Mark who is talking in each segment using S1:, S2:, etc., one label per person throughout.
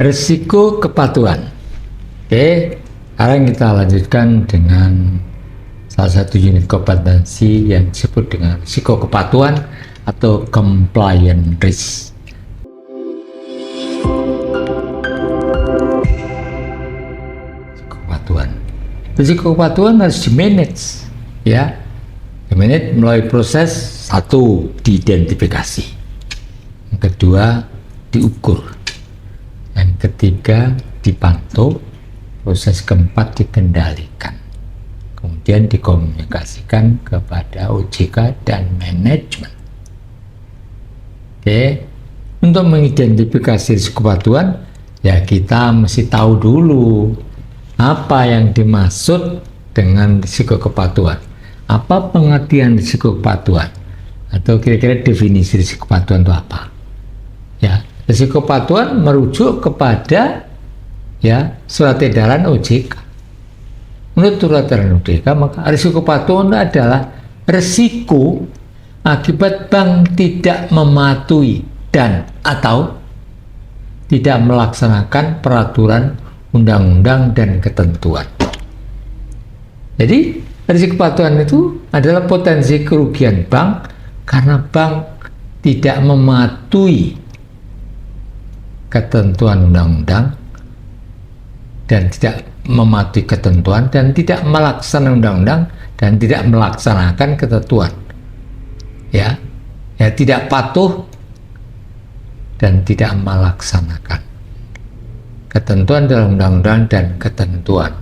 S1: Risiko kepatuhan. Oke, sekarang kita lanjutkan dengan salah satu unit kompetensi yang disebut dengan risiko kepatuhan atau compliance risk. Risiko kepatuhan harus di-manage, ya. Di-manage melalui proses satu, diidentifikasi, yang kedua diukur, yang ketiga dipantau, proses keempat dikendalikan, kemudian dikomunikasikan kepada OJK dan manajemen. Oke, untuk mengidentifikasi risiko kepatuhan, ya kita mesti tahu dulu apa yang dimaksud dengan risiko kepatuhan, apa pengertian risiko kepatuhan, atau kira-kira definisi risiko kepatuhan itu apa. Ya, risiko kepatuhan merujuk kepada ya surat edaran OJK. Menurut surat edaran OJK, maka risiko kepatuhan adalah risiko akibat bank tidak mematuhi dan atau tidak melaksanakan peraturan undang-undang dan ketentuan. Jadi risiko kepatuhan itu adalah potensi kerugian bank karena bank tidak mematuhi ketentuan undang-undang dan tidak mematuhi ketentuan dan tidak melaksanakan undang-undang dan tidak melaksanakan ketentuan. Ya tidak patuh dan tidak melaksanakan ketentuan dalam undang-undang dan ketentuan.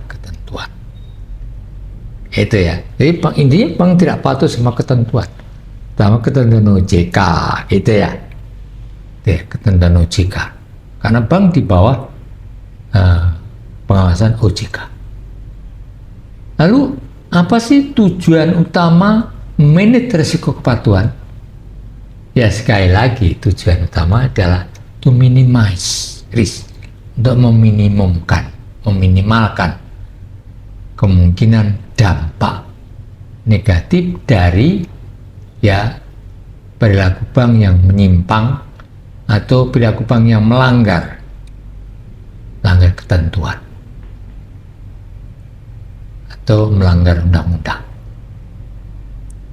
S1: Itu ya. Jadi intinya bank tidak patuh sama ketentuan, sama ketentuan OJK. Itu ya. Ketentuan OJK. Karena bank di bawah pengawasan OJK. Lalu apa sih tujuan utama manage risiko kepatuhan? Ya sekali lagi tujuan utama adalah to minimize risk, untuk meminimalkan kemungkinan dampak negatif dari ya perilaku bank yang menyimpang atau perilaku bank yang melanggar ketentuan atau melanggar undang-undang.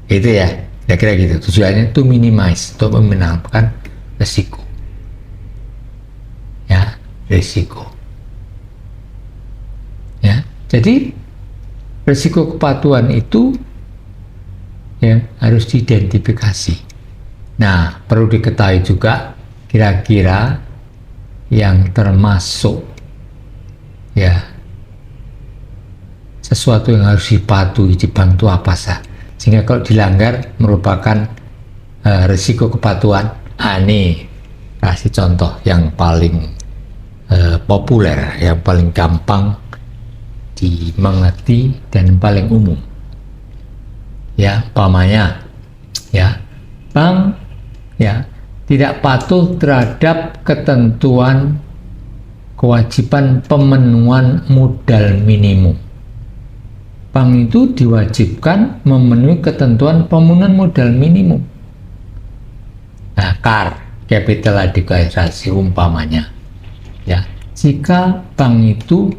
S1: Itu ya, kira-kira gitu. Tujuannya to minimize, untuk meminimalkan risiko. Ya, risiko. Ya, jadi risiko kepatuhan itu ya harus diidentifikasi. Nah, perlu diketahui juga kira-kira yang termasuk ya sesuatu yang harus dipatuhi di bank itu apa sah, sehingga kalau dilanggar merupakan risiko kepatuhan. Ini kasih contoh yang paling populer, yang paling gampang dimengerti dan paling umum. Ya, umpamanya ya bank ya tidak patuh terhadap ketentuan kewajiban pemenuhan modal minimum. Bank itu diwajibkan memenuhi ketentuan pemenuhan modal minimum. Nah, CAR, capital adequacy ratio umpamanya. Ya, jika bank itu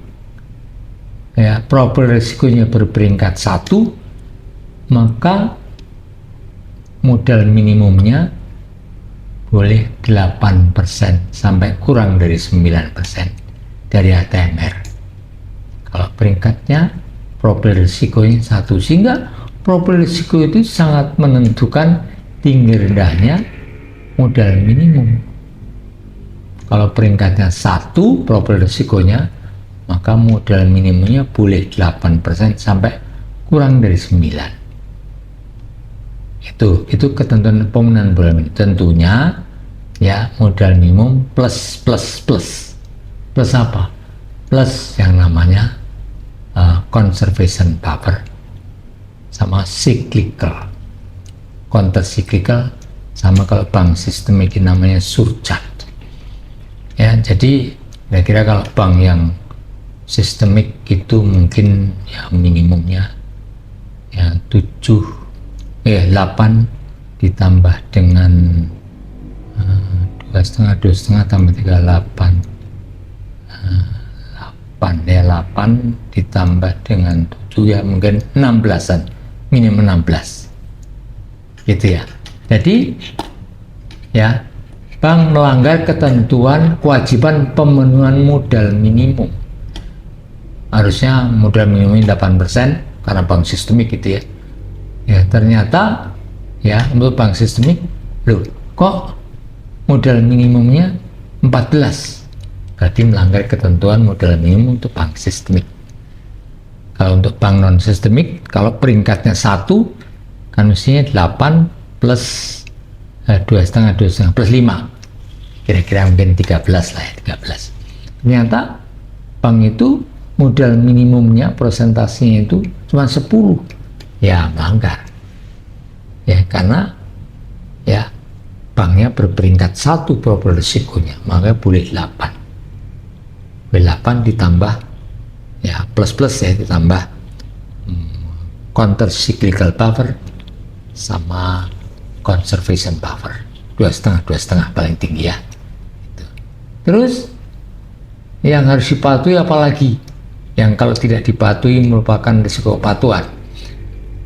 S1: ya profil risikonya berperingkat 1, maka modal minimumnya boleh 8% sampai kurang dari 9% dari ATMR. Kalau peringkatnya profil risikonya 1, sehingga profil risiko itu sangat menentukan tinggi rendahnya modal minimum. Kalau peringkatnya 1 profil risikonya, maka modal minimumnya boleh 8% sampai kurang dari 9. Itu ketentuan pemenuhan modal minimum. Tentunya ya modal minimum plus apa? Plus yang namanya conservation buffer sama cyclical, counter cyclical, sama kalau bank sistemik namanya surcharge. Ya, jadi kira-kira kalau bank yang sistemik itu mungkin ya minimumnya ya 8 ditambah dengan 2,5 tambah 38 8 ditambah dengan 7 ya mungkin 16-an, minimum 16 gitu ya. Jadi ya, bank melanggar ketentuan kewajiban pemenuhan modal minimum. Harusnya modal minimumnya 8% karena bank sistemik gitu ya. Ya ternyata ya untuk bank sistemik, loh kok modal minimumnya 14, berarti melanggar ketentuan modal minimum untuk bank sistemik. Kalau untuk bank non sistemik, kalau peringkatnya 1 kan mestinya 8 plus 2,5 plus 5, kira-kira mungkin 13 lah ya, 13. Ternyata bank itu modal minimumnya persentasenya itu cuma 10, ya melanggar ya, karena ya banknya berperingkat 1 profil risikonya, maka boleh 8 ditambah ya plus ya, ditambah counter cyclical buffer sama conservation buffer 2,5 paling tinggi ya. Terus yang harus dipatuhi apalagi, yang kalau tidak dipatuhi merupakan risiko kepatuhan,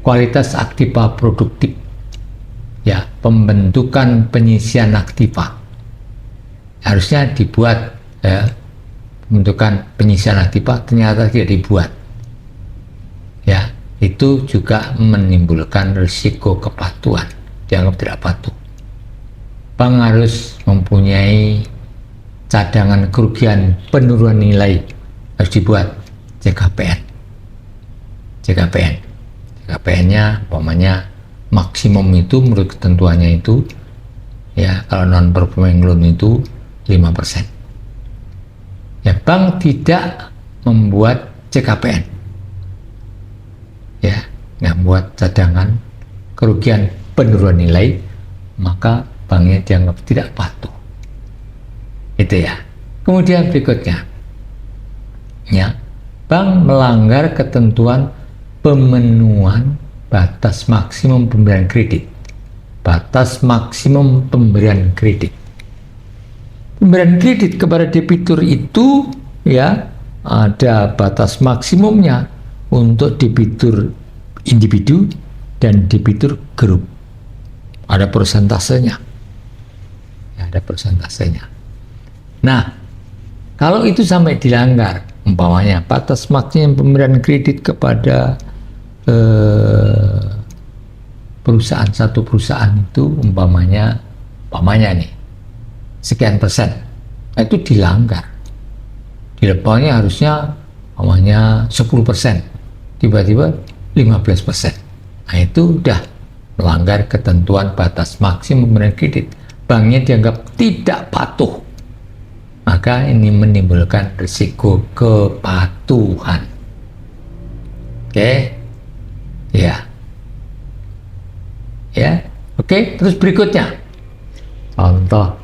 S1: kualitas aktiva produktif ya, pembentukan penyisian aktiva harusnya dibuat ya, pembentukan penyisian aktiva ternyata tidak dibuat ya, itu juga menimbulkan risiko kepatuhan, dianggap tidak patuh. Bank harus mempunyai cadangan kerugian penurunan nilai, harus dibuat CKPN-nya umpamanya maksimum itu menurut ketentuannya itu ya, kalau non performing loan itu 5%. Ya, bank tidak membuat CKPN ya, nggak membuat cadangan kerugian penurunan nilai, maka banknya dianggap tidak patuh. Itu ya. Kemudian berikutnya ya, bank melanggar ketentuan pemenuhan batas maksimum pemberian kredit. Batas maksimum pemberian kredit. Pemberian kredit kepada debitur itu ya ada batas maksimumnya untuk debitur individu dan debitur grup. Ada persentasenya. Ya, ada persentasenya. Nah, kalau itu sampai dilanggar, umpamanya batas maksimum pemberian kredit kepada perusahaan, satu perusahaan itu umpamanya nih sekian persen, nah, itu dilanggar. Di depannya harusnya umpamanya 10%, tiba-tiba 15%. Nah, itu udah melanggar ketentuan batas maksimum pemberian kredit. Banknya dianggap tidak patuh. Maka ini menimbulkan risiko kepatuhan. Oke. Ya. Ya. Oke, terus berikutnya. Contoh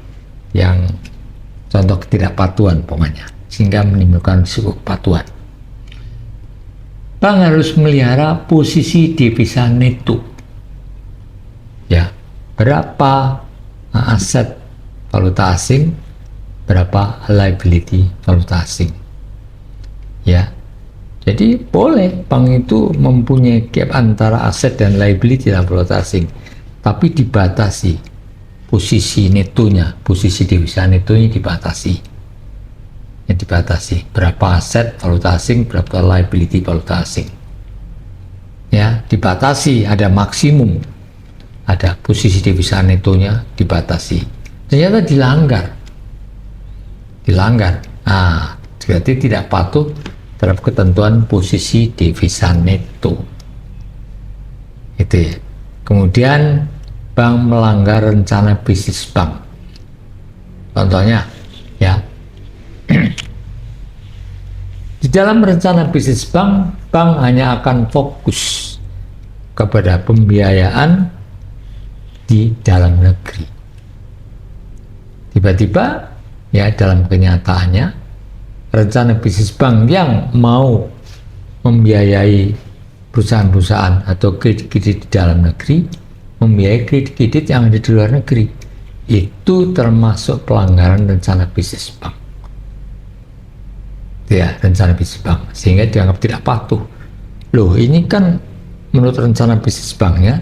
S1: ketidakpatuhan umpamanya, sehingga menimbulkan risiko kepatuhan. Bank harus melihara posisi devisa neto. Ya, berapa aset valuta asing, berapa liability valuta asing. Ya. Jadi boleh bank itu mempunyai gap antara aset dan liability dalam valuta asing, tapi dibatasi posisi netonya, posisi devisa netonya dibatasi. Ya, dibatasi berapa aset valuta asing, berapa liability valuta asing. Ya, dibatasi, ada maksimum, ada posisi devisa netonya dibatasi. Ternyata dilanggar. Nah, berarti tidak patuh terhadap ketentuan posisi devisa neto. Itu ya. Kemudian bank melanggar rencana bisnis bank. Contohnya ya, di dalam rencana bisnis bank, bank hanya akan fokus kepada pembiayaan di dalam negeri. Tiba-tiba ya dalam kenyataannya rencana bisnis bank yang mau membiayai perusahaan-perusahaan atau kredit-kredit di dalam negeri, membiayai kredit-kredit yang ada di luar negeri, itu termasuk pelanggaran rencana bisnis bank. ya, rencana bisnis bank, sehingga dianggap tidak patuh. Loh, ini kan menurut rencana bisnis banknya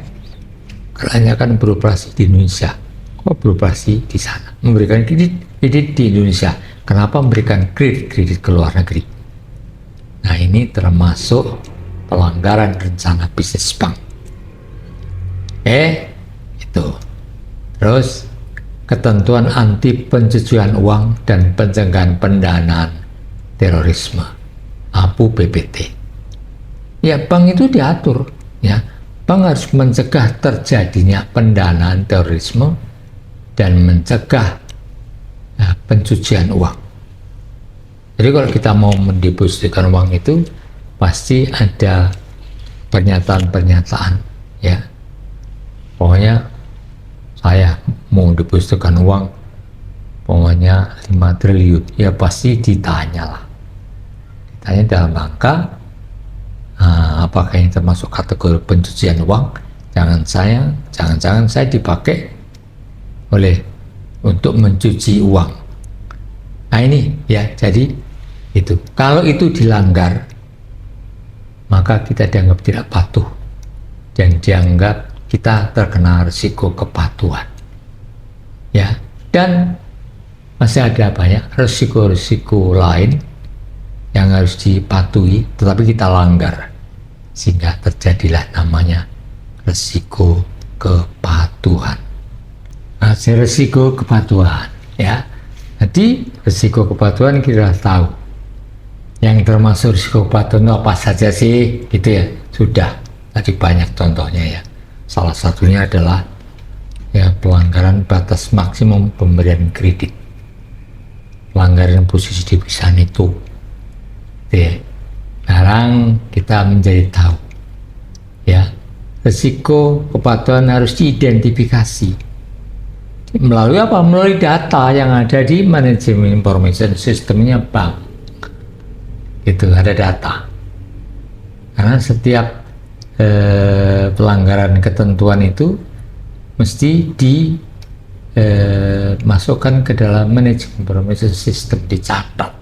S1: kliennya kan beroperasi di Indonesia, kok beroperasi di sana, memberikan kredit di Indonesia, kenapa memberikan kredit ke luar negeri? Nah, ini termasuk pelanggaran rencana bisnis bank. Itu. Terus ketentuan anti pencucian uang dan pencegahan pendanaan terorisme, APU PPT. Ya, bank itu diatur, ya. Bank harus mencegah terjadinya pendanaan terorisme dan mencegah pencucian uang. Jadi kalau kita mau mendepositkan uang itu pasti ada pernyataan-pernyataan, ya. Pokoknya saya mau depositkan uang pokoknya 5 triliun, ya pasti ditanya lah. Ditanya dalam rangka apakah ini termasuk kategori pencucian uang? Jangan-jangan saya dipakai untuk mencuci uang. Nah ini ya, jadi itu. Kalau itu dilanggar, maka kita dianggap tidak patuh dan dianggap kita terkena risiko kepatuhan. Ya, dan masih ada banyak risiko-risiko lain yang harus dipatuhi, tetapi kita langgar, sehingga terjadilah namanya risiko kepatuhan. Nah, risiko kepatuhan, ya. Jadi risiko kepatuhan kita tahu. Yang termasuk risiko kepatuhan itu apa saja sih, gitu ya. Sudah, tadi banyak contohnya ya. Salah satunya adalah ya pelanggaran batas maksimum pemberian kredit, pelanggaran posisi divisa itu. Sekarang kita menjadi tahu, ya, risiko kepatuhan harus diidentifikasi melalui apa? Melalui data yang ada di manajemen information sistemnya bank. Itu ada data. Karena setiap pelanggaran ketentuan itu mesti dimasukkan ke dalam manajemen information system, dicatat.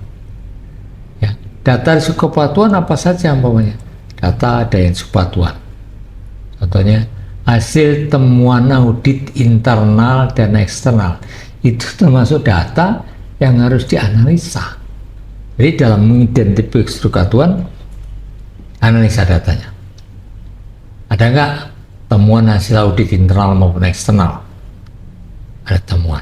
S1: Ya, data risiko kepatuhan apa saja umpamanya? Data daya kepatuhan. Contohnya hasil temuan audit internal dan eksternal, itu termasuk data yang harus dianalisa. Jadi dalam mengidentifikasi kepatuhan, analisa datanya. Ada nggak temuan hasil audit internal maupun eksternal? Ada temuan.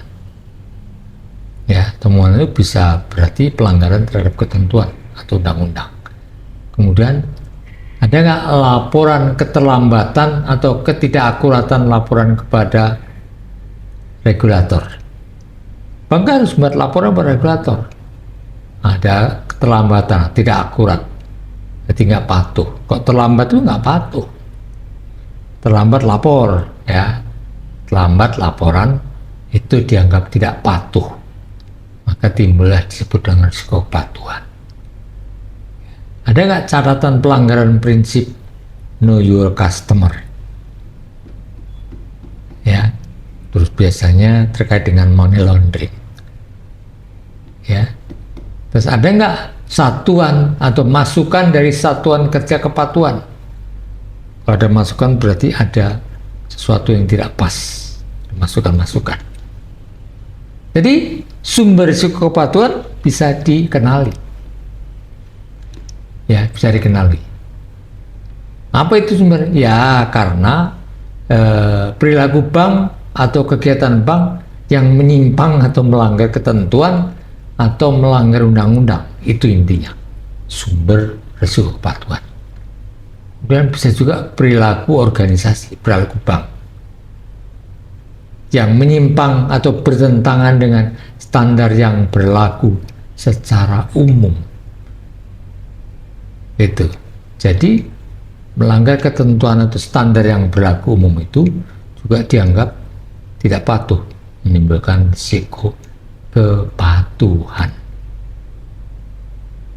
S1: Ya, temuan itu bisa berarti pelanggaran terhadap ketentuan atau undang-undang. Kemudian ada nggak laporan keterlambatan atau ketidakakuratan laporan kepada regulator? Bank harus membuat laporan kepada regulator. Ada keterlambatan, tidak akurat, jadi nggak patuh. Kok terlambat itu nggak patuh. Terlambat lapor, ya, terlambat laporan itu dianggap tidak patuh, maka timbullah disebut dengan risiko kepatuhan. Ada nggak catatan pelanggaran prinsip know your customer? Ya, terus biasanya terkait dengan money laundering. Ya, terus ada nggak satuan atau masukan dari satuan kerja kepatuhan? Kalau ada masukan berarti ada sesuatu yang tidak pas, masukan-masukan. Jadi sumber risiko kepatuhan bisa dikenali, ya, bisa dikenali. Apa itu sumber? Ya, karena perilaku bank atau kegiatan bank yang menyimpang atau melanggar ketentuan atau melanggar undang-undang, itu intinya sumber risiko kepatuhan. Dan bisa juga perilaku organisasi, perilaku bank yang menyimpang atau bertentangan dengan standar yang berlaku secara umum. Itu. Jadi melanggar ketentuan atau standar yang berlaku umum itu juga dianggap tidak patuh, menimbulkan risiko kepatuhan.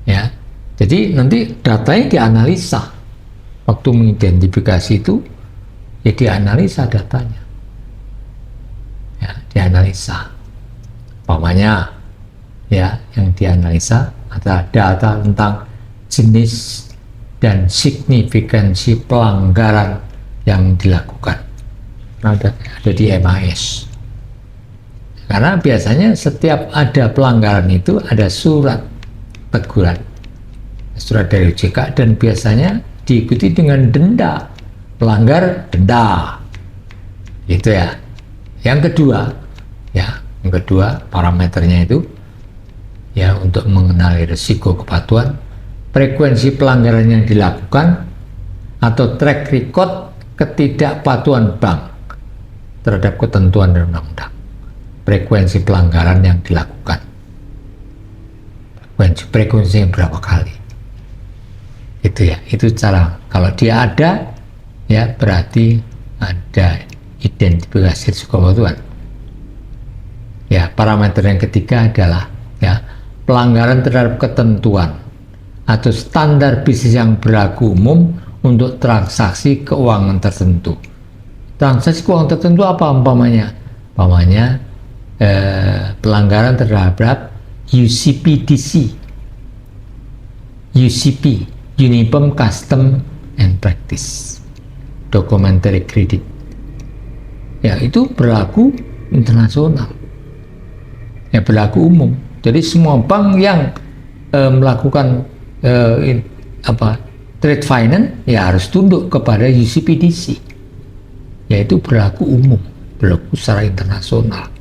S1: Ya. Jadi nanti datanya dianalisa. Waktu mengidentifikasi itu, ya dianalisa datanya. Ya, dianalisa. Umpamanya, ya, yang dianalisa adalah data tentang jenis dan signifikansi pelanggaran yang dilakukan. Ada di MIS. Karena biasanya setiap ada pelanggaran itu ada surat teguran, surat dari OJK, dan biasanya diikuti dengan denda. Pelanggar denda, gitu ya. Yang kedua parameternya itu ya, untuk mengenali risiko kepatuhan, frekuensi pelanggaran yang dilakukan, atau track record ketidakpatuhan bank terhadap ketentuan dan undang-undang. Frekuensi pelanggaran yang dilakukan, frekuensinya berapa kali, itu ya. Itu cara, kalau dia ada ya, berarti ada identifikasi risiko kepatuhan. Ya, parameter yang ketiga adalah ya, pelanggaran terhadap ketentuan atau standar bisnis yang berlaku umum untuk transaksi keuangan tertentu. Transaksi keuangan tertentu apa umpamanya? Pelanggaran terhadap UCPDC, Uniform Custom and Practice, Documentary Credit. Ya, itu berlaku internasional. Ya, berlaku umum. Jadi semua bank yang melakukan trade finance ya harus tunduk kepada UCPDC. Yaitu berlaku umum, berlaku secara internasional.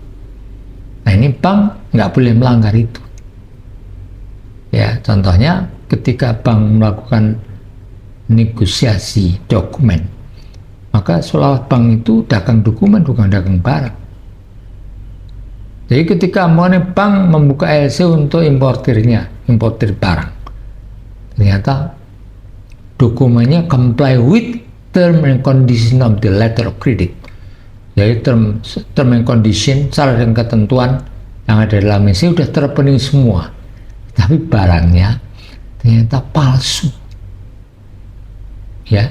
S1: Nah, ini bank nggak boleh melanggar itu. Ya, contohnya ketika bank melakukan negosiasi dokumen, maka seolah bank itu dagang dokumen, bukan dagang barang. Jadi ketika bank membuka LC untuk importir barang, ternyata dokumennya comply with term and condition of the letter of credit. Jadi term and condition, syarat dan ketentuan yang ada dalam LC sudah terpenuhi semua, tapi barangnya ternyata palsu. Ya,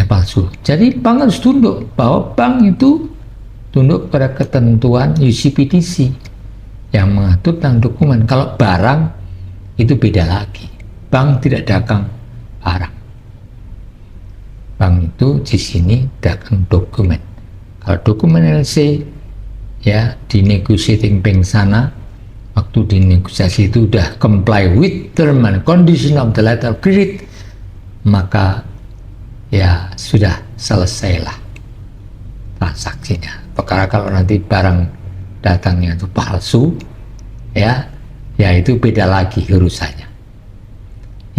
S1: palsu. Jadi bank harus tunduk bahwa bank itu tunduk pada ketentuan UCPDC yang mengatur tentang dokumen. Kalau barang itu beda lagi. Bank tidak dagang barang. Bank itu di sini dagang dokumen. Kalau dokumen LC ya di negotiating bank sana, waktu di negosiasi itu udah comply with term and condition of the letter of credit, maka ya sudah selesailah transaksinya. Perkara kalau nanti barang datangnya itu palsu, ya itu beda lagi urusannya.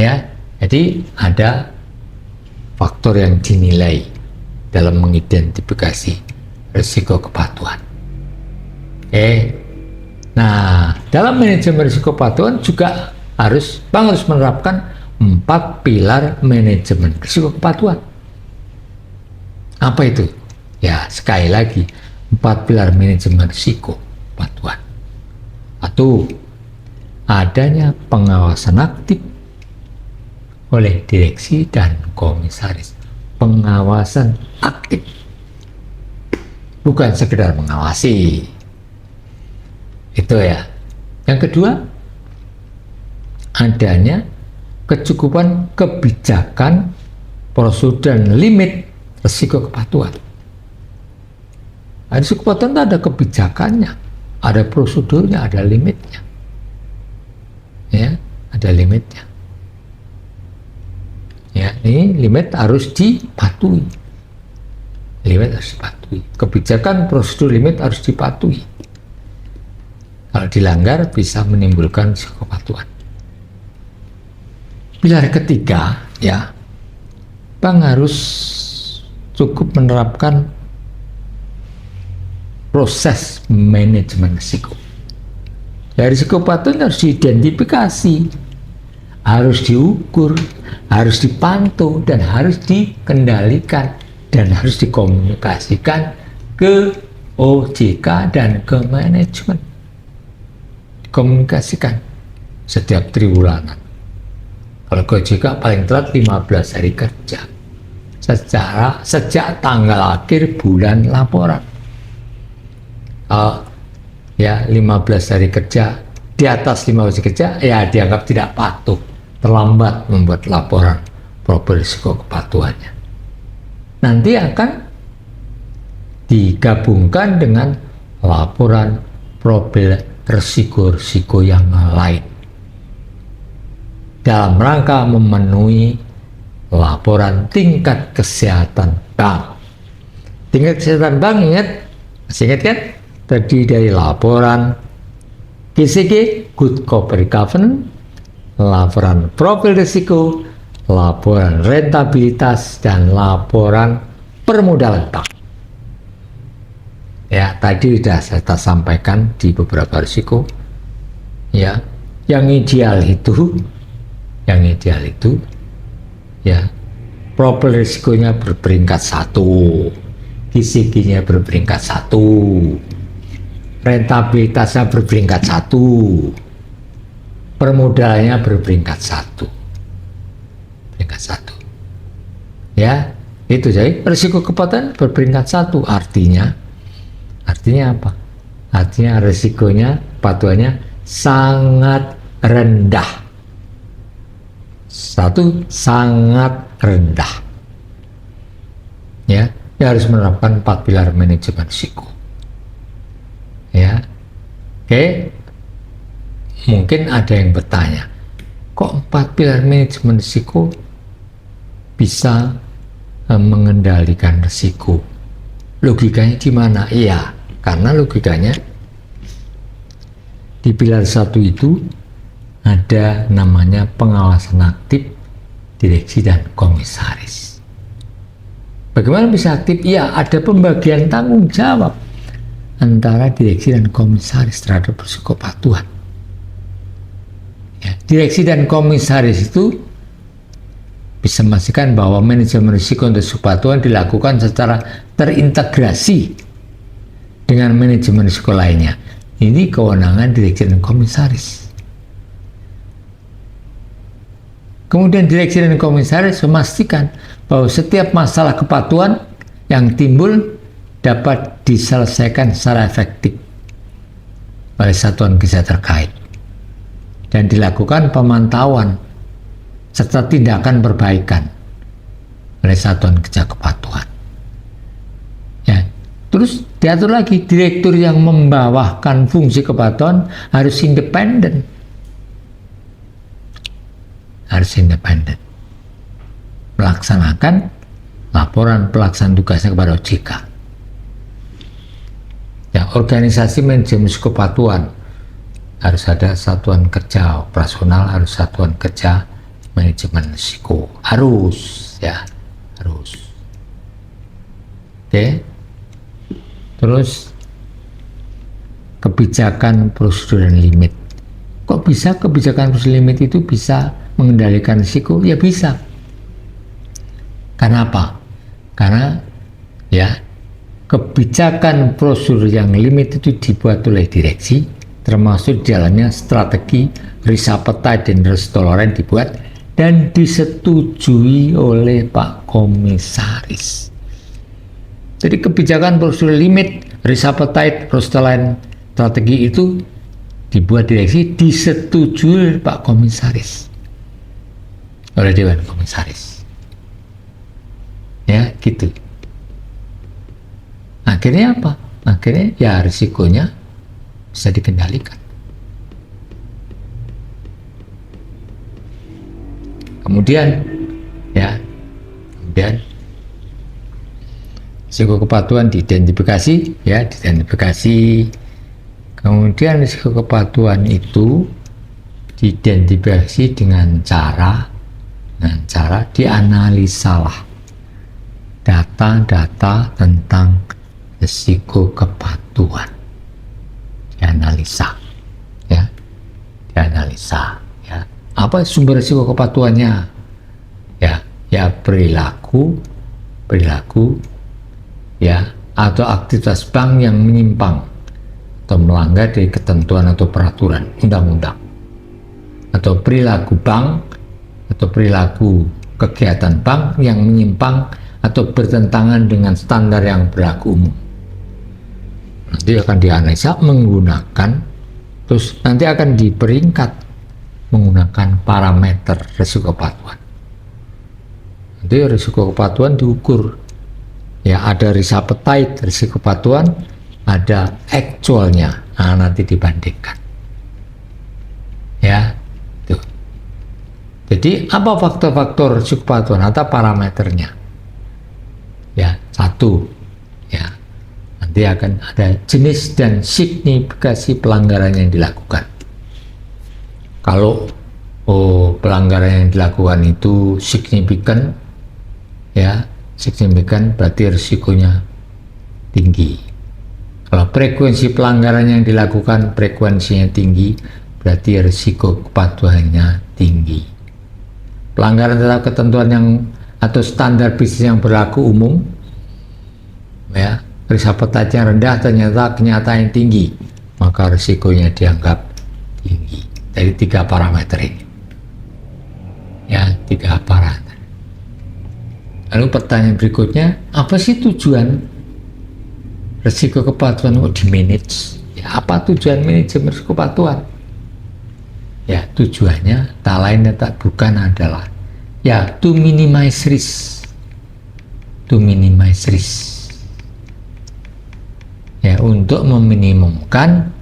S1: Ya, jadi ada faktor yang dinilai dalam mengidentifikasi risiko kepatuhan. Nah, dalam manajemen risiko kepatuhan juga bank harus menerapkan 4 pilar manajemen risiko kepatuhan. Apa itu? Ya, sekali lagi, 4 pilar manajemen risiko kepatuhan. 1. Adanya pengawasan aktif oleh direksi dan komisaris. Pengawasan aktif, bukan sekedar mengawasi. Itu ya. Yang kedua, adanya kecukupan kebijakan, prosedur dan limit risiko kepatuhan. Risiko kepatuhan itu ada kebijakannya, ada prosedurnya, ada limitnya. Ya, ada limitnya. Ya, ini limit harus dipatuhi. Limit harus dipatuhi. Kebijakan, prosedur, limit harus dipatuhi. Kalau dilanggar bisa menimbulkan risiko kepatuhan. Pilar ketiga, ya, bank harus cukup menerapkan proses manajemen risiko. Ya, risiko kepatuhan harus diidentifikasi, harus diukur, harus dipantau, dan harus dikendalikan, dan harus dikomunikasikan ke OJK dan ke manajemen. Dikomunikasikan setiap triwulan. Kalau ke OJK paling telat 15 hari kerja sejak tanggal akhir bulan laporan. Ya, 15 hari kerja di atas 5 hari kerja, ya dianggap tidak patuh, terlambat membuat laporan profil risiko kepatuhannya. Nanti akan digabungkan dengan laporan profil risiko-risiko yang lain dalam rangka memenuhi laporan tingkat kesehatan bank. Tingkat kesehatan bank, masih ingat kan? Terdiri dari laporan GCG, Good Corporate Governance, laporan profil risiko, laporan rentabilitas, dan laporan permodalan bank. Ya, tadi sudah saya sampaikan di beberapa risiko. Ya, yang ideal itu, ya, profil risikonya berperingkat 1, GCG-nya berperingkat 1, rentabilitasnya berperingkat 1, permodalannya berperingkat 1. Peringkat 1. Ya, itu jadi risiko kepatuhan berperingkat 1, artinya apa? Artinya risikonya, kepatuhannya sangat rendah. 1, sangat rendah. Ya, harus menerapkan 4 pilar manajemen risiko. Ya, oke. Mungkin ada yang bertanya, kok 4 pilar manajemen risiko bisa mengendalikan risiko? Logikanya di mana? Iya, karena logikanya di pilar 1 itu ada namanya pengawasan aktif direksi dan komisaris. Bagaimana bisa aktif? Ya, ada pembagian tanggung jawab antara direksi dan komisaris terhadap risiko kepatuhan. Ya, direksi dan komisaris itu bisa memastikan bahwa manajemen risiko untuk kepatuhan dilakukan secara terintegrasi dengan manajemen risiko lainnya. Ini kewenangan direksi dan komisaris. Kemudian direksi dan komisaris memastikan bahwa setiap masalah kepatuhan yang timbul dapat diselesaikan secara efektif oleh satuan kerja terkait dan dilakukan pemantauan serta tindakan perbaikan oleh satuan kerja kepatuhan. Ya, terus diatur lagi, direktur yang membawakan fungsi kepatuhan harus independen. Melaksanakan laporan pelaksanaan tugasnya kepada OJK. Ya, organisasi manajemen risiko kepatuhan harus ada satuan kerja operasional, harus satuan kerja manajemen risiko, harus. Oke. Terus kebijakan prosedur dan limit. Kok bisa kebijakan prosedur limit itu bisa mengendalikan risiko? Ya bisa. Karena apa? Karena ya, kebijakan prosedur yang limit itu dibuat oleh direksi, termasuk jalannya strategi risk appetite dan risk tolerance dibuat dan disetujui oleh Pak Komisaris. Jadi kebijakan prosedur limit, risk appetite, risk tolerance, strategi itu dibuat direksi, disetujui oleh Pak Komisaris, oleh Dewan Komisaris. Ya, gitu. Akhirnya apa? Akhirnya ya risikonya bisa dikendalikan. Kemudian risiko kepatuhan diidentifikasi. Kemudian risiko kepatuhan itu diidentifikasi dengan cara dianalisalah data-data tentang risiko kepatuhan, dianalisa. Apa sumber risiko kepatuhannya? Ya perilaku atau aktivitas bank yang menyimpang atau melanggar dari ketentuan atau peraturan undang-undang, atau perilaku bank atau perilaku kegiatan bank yang menyimpang atau bertentangan dengan standar yang berlaku umum. Nanti akan dianalisa menggunakan Terus nanti akan diperingkat menggunakan parameter risiko kepatuhan. Nanti risiko kepatuhan diukur. Ya, ada risk appetite, risiko kepatuhan, ada actualnya. Nah, nanti dibandingkan. Ya, tuh. Jadi apa faktor-faktor risiko kepatuhan atau parameternya? Ya, satu. Ya, nanti akan ada jenis dan signifikasi pelanggaran yang dilakukan. Kalau pelanggaran yang dilakukan itu signifikan, ya signifikan berarti risikonya tinggi. Kalau frekuensi pelanggaran yang dilakukan frekuensinya tinggi, berarti risiko kepatuhannya tinggi. Pelanggaran terhadap ketentuan yang atau standar bisnis yang berlaku umum, ya risk appetite yang rendah ternyata kenyataan tinggi, maka risikonya dianggap tinggi. Dari 3 parameter ini, ya 3 parameter. Lalu pertanyaan berikutnya, apa sih tujuan risiko kepatuhan di manage? Ya, apa tujuan manajemen risiko kepatuhan? Ya, tujuannya tak lain dan tak bukan adalah ya to minimize risk, ya untuk meminimumkan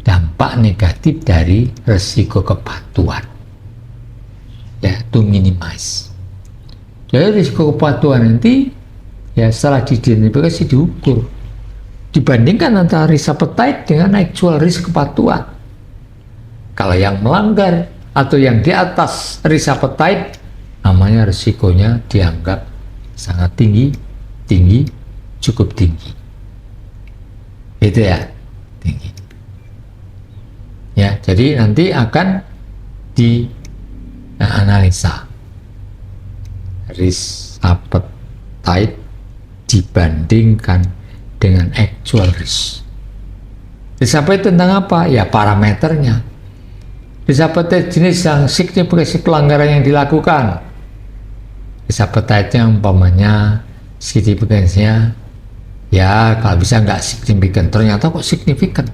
S1: dampak negatif dari risiko kepatuhan, ya to minimize. Jadi risiko kepatuhan nanti ya setelah diidentifikasi diukur, dibandingkan antara risk appetite dengan actual risk kepatuhan. Kalau yang melanggar atau yang di atas risk appetite, namanya risikonya dianggap sangat tinggi, cukup tinggi. Itu ya, tinggi. Ya, jadi nanti akan dianalisa risk appetite dibandingkan dengan actual risk. Risk appetite tentang apa? Ya parameternya. Risk appetite jenis yang signifikasi pelanggaran yang dilakukan. Risk appetite-nya umpamanya signifikansinya ya kalau bisa nggak signifikan, ternyata kok signifikan.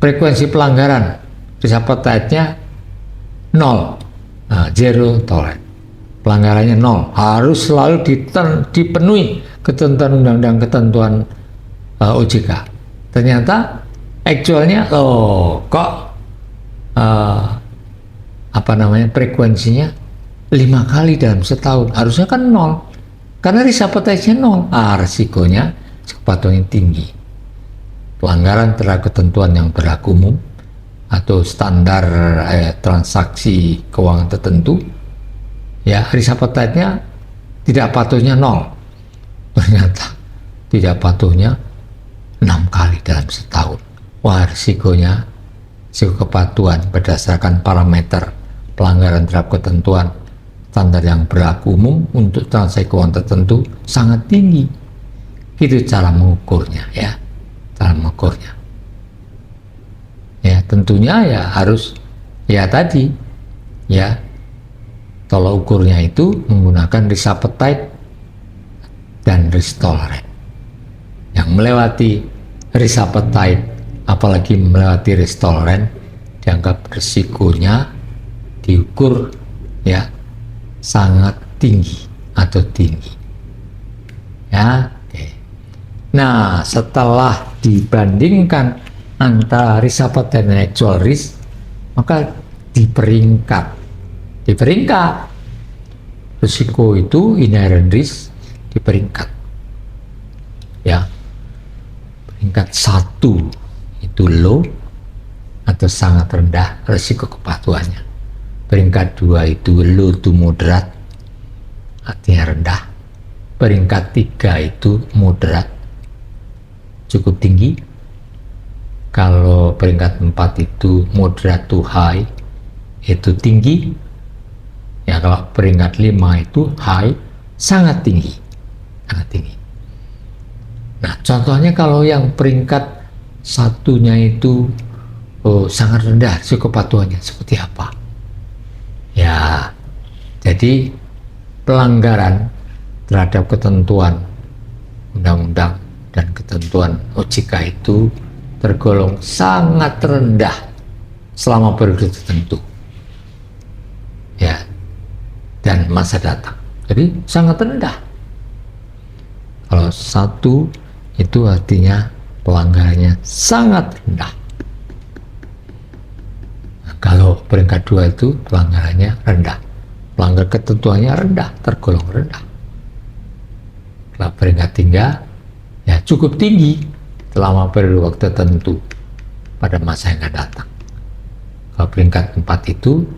S1: Frekuensi pelanggaran, risk appetite-nya 0, zero tolerance, pelanggarannya 0, harus selalu dipenuhi ketentuan undang-undang, ketentuan OJK. Ternyata actualnya kok frekuensinya 5 kali dalam setahun, harusnya kan 0, karena risk appetite-nya 0, risikonya kepatuhannya tinggi. Pelanggaran terhadap ketentuan yang berlaku umum atau standar transaksi keuangan tertentu, ya risk appetite-nya tidak patuhnya 0, ternyata tidak patuhnya 6 kali dalam setahun. Wah, risiko kepatuhan berdasarkan parameter pelanggaran terhadap ketentuan standar yang berlaku umum untuk transaksi keuangan tertentu sangat tinggi. Itu cara mengukurnya, ya. Cara mengukurnya. Ya, tentunya ya harus ya tadi ya tolak ukurnya itu menggunakan risk appetite dan risk tolerance. Yang melewati risk appetite apalagi melewati risk tolerance dianggap risikonya diukur ya sangat tinggi atau tinggi. Ya, oke. Nah, setelah dibandingkan antara risk appetite dan actual risk, maka diperingkat risiko itu inherent risk diperingkat, ya peringkat 1 itu low atau sangat rendah risiko kepatuhannya, peringkat 2 itu low to moderate artinya rendah, peringkat 3 itu moderate cukup tinggi, kalau peringkat 4 itu moderate to high itu tinggi, ya kalau peringkat 5 itu high sangat tinggi. Nah contohnya kalau yang peringkat 1-nya itu sangat rendah risiko kepatuhannya seperti apa ya, jadi pelanggaran terhadap ketentuan undang-undang dan ketentuan OJK itu tergolong sangat rendah selama periode tertentu, ya, dan masa datang. Jadi sangat rendah. Kalau 1 itu artinya pelanggarannya sangat rendah. Nah, kalau peringkat 2 itu pelanggarannya rendah, pelanggar ketentuannya rendah, tergolong rendah. Kalau peringkat 3 ya cukup tinggi selama periode waktu tertentu pada masa yang akan datang. Kalau peringkat 4 itu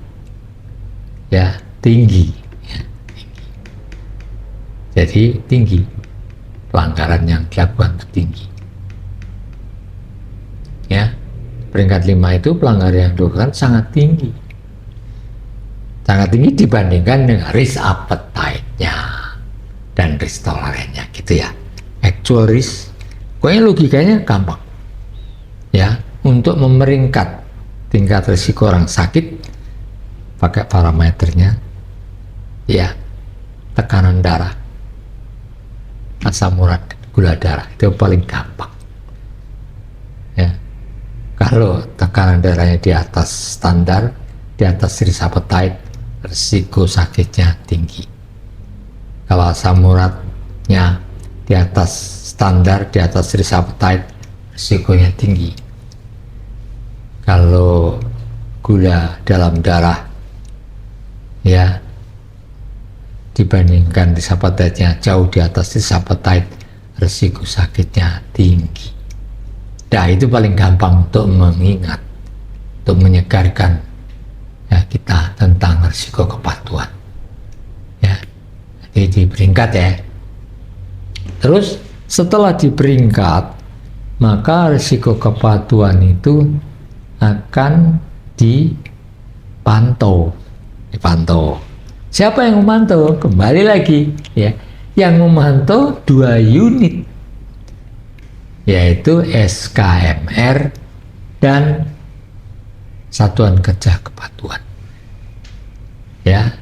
S1: ya tinggi, ya, tinggi. Jadi tinggi, pelanggaran yang dilakukan tinggi. Ya, peringkat 5 itu pelanggaran yang dilakukan sangat tinggi. Sangat tinggi dibandingkan dengan risk appetite-nya dan risk tolerance-nya gitu ya. Actual risk, pokoknya logikanya gampang. Ya, untuk memeringkat tingkat risiko orang sakit pakai parameternya ya tekanan darah, asam urat, gula darah, itu paling gampang ya. Kalau tekanan darahnya di atas standar, di atas risk appetite, risiko sakitnya tinggi. Kalau asam uratnya di atas standar, di atas risk appetite, risikonya tinggi. Kalau gula dalam darah ya dibandingkan risk appetite-nya jauh di atas risk appetite, risiko sakitnya tinggi. Nah, itu paling gampang untuk mengingat, untuk menyegarkan ya kita tentang risiko kepatuhan ya. Jadi di peringkat ya. Terus setelah di peringkat, maka risiko kepatuhan itu akan dipantau. Siapa yang memantau? Kembali lagi ya, yang memantau 2 unit, yaitu SKMR dan Satuan Kerja Kepatuhan. Ya,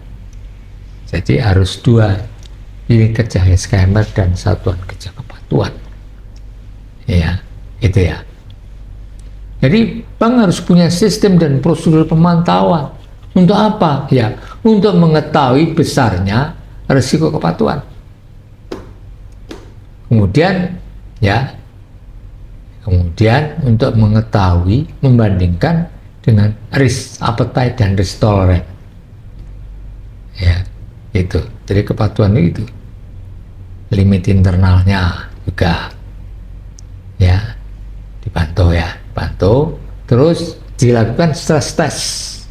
S1: jadi harus 2 unit kerja, SKMR dan Satuan Kerja Kepatuhan. Ya, itu ya. Jadi bank harus punya sistem dan prosedur pemantauan. Untuk apa? Ya, untuk mengetahui besarnya risiko kepatuhan. Kemudian untuk mengetahui, membandingkan dengan risk appetite dan risk tolerance. Ya, itu. Jadi kepatuhan itu limit internalnya juga ya dipantau ya. Pantau, terus dilakukan stress test,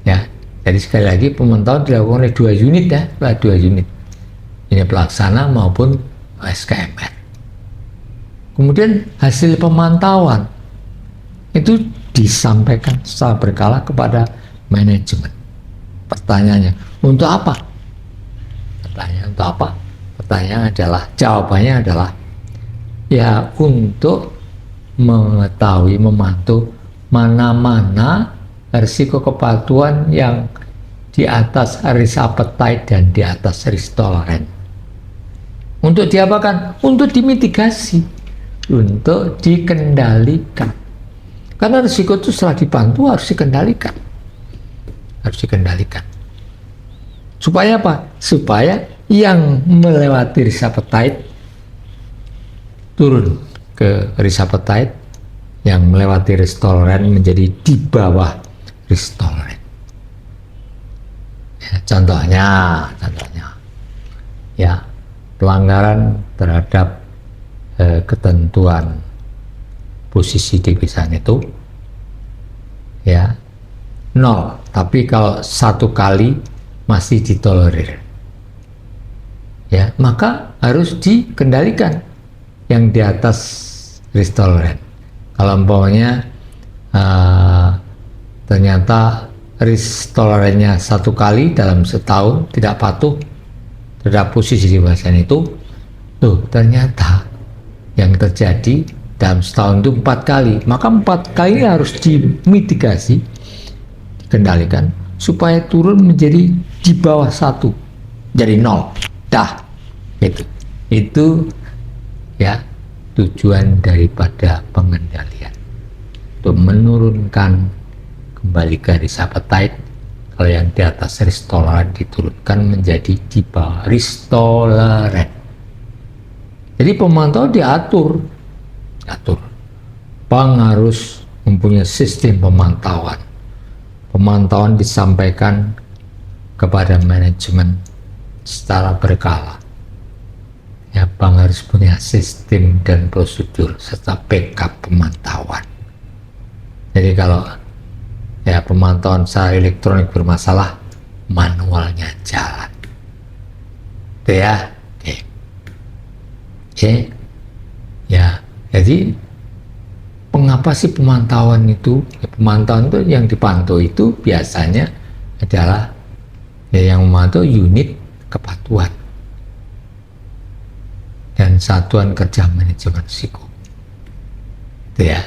S1: ya. Jadi sekali lagi pemantauan dilakukan oleh 2 unit ya, 2 unit, ini pelaksana maupun SKMR. Kemudian hasil pemantauan itu disampaikan secara berkala kepada manajemen. Pertanyaannya, untuk apa? Jawabannya adalah ya untuk mengetahui, memantau mana-mana risiko kepatuhan yang di atas risk appetite dan di atas risk tolerance. Untuk diapakan? Untuk dimitigasi, untuk dikendalikan. Karena risiko itu setelah dipantau harus dikendalikan. Supaya apa? Supaya yang melewati risk appetite turun ke risk appetite, yang melewati risk tolerance menjadi di bawah risk tolerance. Ya, contohnya ya pelanggaran terhadap ketentuan posisi debisan itu ya 0, tapi kalau 1 kali masih ditolerir ya, maka harus dikendalikan yang di atas risk tolerance. Kalau umpamanya ternyata risk tolerance-nya 1 kali dalam setahun tidak patuh terhadap posisi debisan itu, ternyata yang terjadi dalam setahun itu 4 kali, maka 4 kali harus dimitigasi, dikendalikan supaya turun menjadi di bawah 1, jadi 0 dah gitu. Itu ya tujuan daripada pengendalian untuk menurunkan kembali garis appetite. Kalau yang di atas risk tolerant diturunkan menjadi di bawah risk tolerant. Jadi pemantau diatur. Bank harus mempunyai sistem pemantauan. Pemantauan disampaikan kepada manajemen secara berkala. Ya, bank harus punya sistem dan prosedur serta backup pemantauan. Jadi kalau ya pemantauan secara elektronik bermasalah, manualnya jalan. Itu ya. Oke. Ya, jadi mengapa sih pemantauan itu? Ya, pemantauan itu yang dipantau itu biasanya adalah ya, yang memantau unit kepatuhan dan satuan kerja manajemen risiko. Itu ya.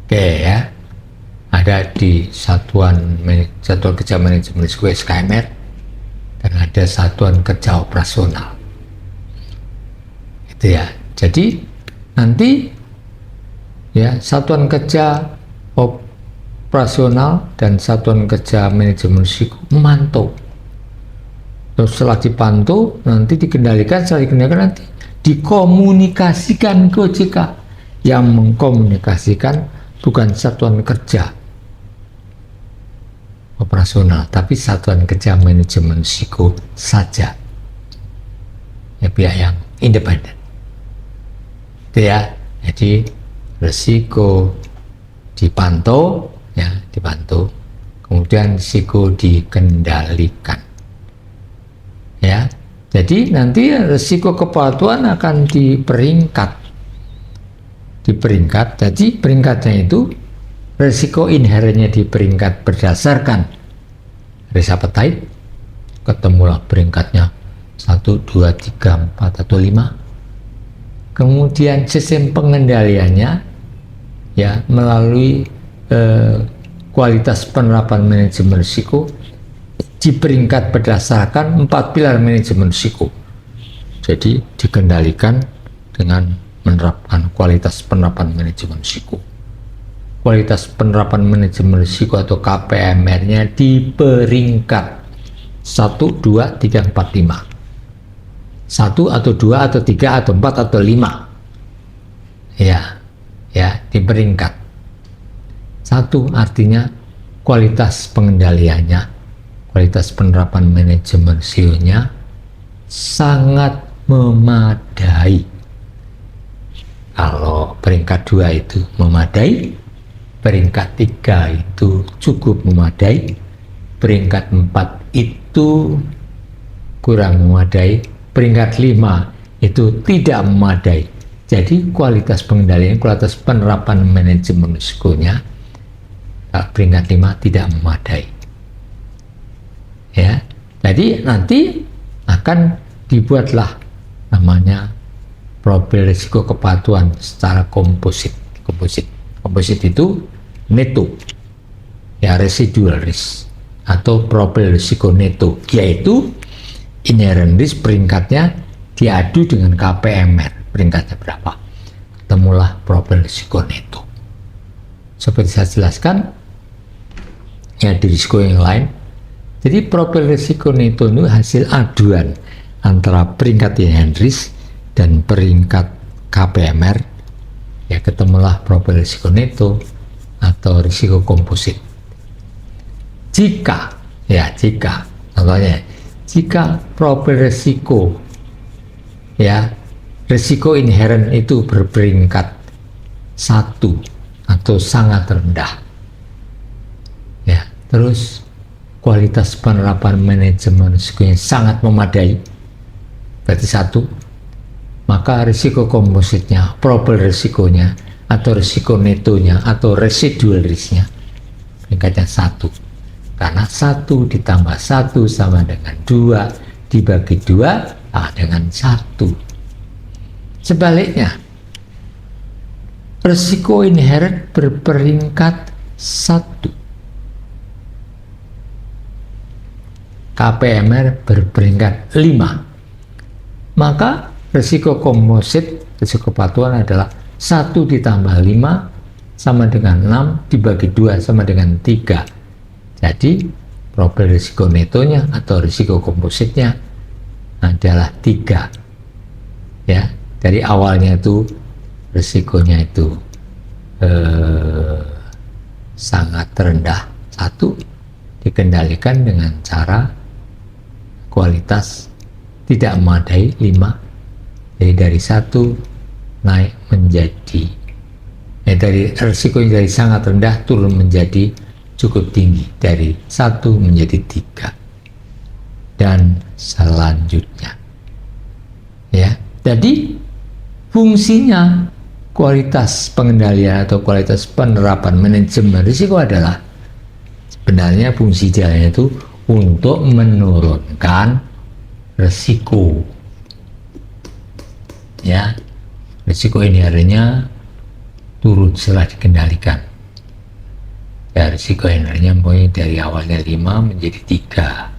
S1: Oke ya. Ada di satuan kerja manajemen risiko SKMR dan ada satuan kerja operasional. Itu ya. Jadi nanti ya satuan kerja operasional dan satuan kerja manajemen risiko memantau. Terus setelah dipantau nanti dikendalikan, setelah dikendalikan nanti dikomunikasikan ke OJK. Yang mengkomunikasikan bukan satuan kerja operasional, tapi satuan kerja manajemen risiko saja. Ya, pihak yang independen. Itu ya. Jadi risiko dipantau, ya dipantau, kemudian risiko dikendalikan. Ya, jadi nanti risiko kepatuhan akan diperingkat. Jadi peringkatnya itu risiko inherennya diperingkat berdasarkan risk appetite, ketemulah peringkatnya 1, 2, 3, 4 atau 5. Kemudian sistem pengendaliannya ya melalui kualitas penerapan manajemen risiko diperingkat berdasarkan 4 pilar manajemen risiko. Jadi dikendalikan dengan menerapkan kualitas penerapan manajemen risiko. Kualitas penerapan manajemen risiko atau KPMR-nya diperingkat 1, 2, 3, 4, 5. 1 atau 2 atau 3 atau 4 atau 5. Ya, diperingkat. 1 artinya kualitas pengendaliannya, kualitas penerapan manajemen risikonya sangat memadai. Kalau peringkat 2 itu memadai, peringkat 3 itu cukup memadai, peringkat 4 itu kurang memadai, peringkat 5 itu tidak memadai. Jadi kualitas pengendalian, kualitas penerapan manajemen risikonya peringkat 5 tidak memadai. Ya, jadi nanti akan dibuatlah namanya profil risiko kepatuhan secara komposit. Komposit itu neto, ya residual risk atau profil risiko neto, yaitu inherent risk peringkatnya diadu dengan KPMR peringkatnya berapa, ketemulah profil risiko neto. Seperti saya jelaskan ya di risiko yang lain. Jadi profil risiko neto itu hasil aduan antara peringkat inherent risk dan peringkat KPMR, ya ketemulah profil risiko neto atau risiko komposit. Jika contohnya jika profil risiko ya risiko inherent itu berperingkat 1 atau sangat rendah, ya terus kualitas penerapan manajemen risikonya sangat memadai, berarti 1, maka risiko kompositnya, profil risikonya atau risiko netonya atau residual risknya peringkatnya 1, karena 1 ditambah 1 sama dengan 2 dibagi 2 sama dengan 1. Sebaliknya, risiko inherent berperingkat 1, KPMR berperingkat 5, maka risiko komposit risiko kepatuhan adalah 1 ditambah 5 sama dengan 6 dibagi 2 sama dengan 3. Jadi profil risiko netonya atau risiko kompositnya adalah 3. Ya, dari awalnya itu risikonya itu sangat rendah, 1, dikendalikan dengan cara kualitas tidak memadai, 5. Jadi dari 1 naik menjadi dari risiko yang dari sangat rendah turun menjadi cukup tinggi, dari 1 menjadi 3 dan selanjutnya. Ya, jadi fungsinya kualitas pengendalian atau kualitas penerapan manajemen risiko adalah sebenarnya fungsi jalannya itu untuk menurunkan risiko. Ya, risiko inherentnya turun setelah dikendalikan. Ya, risiko inherentnya mulai dari awalnya 5 menjadi 3.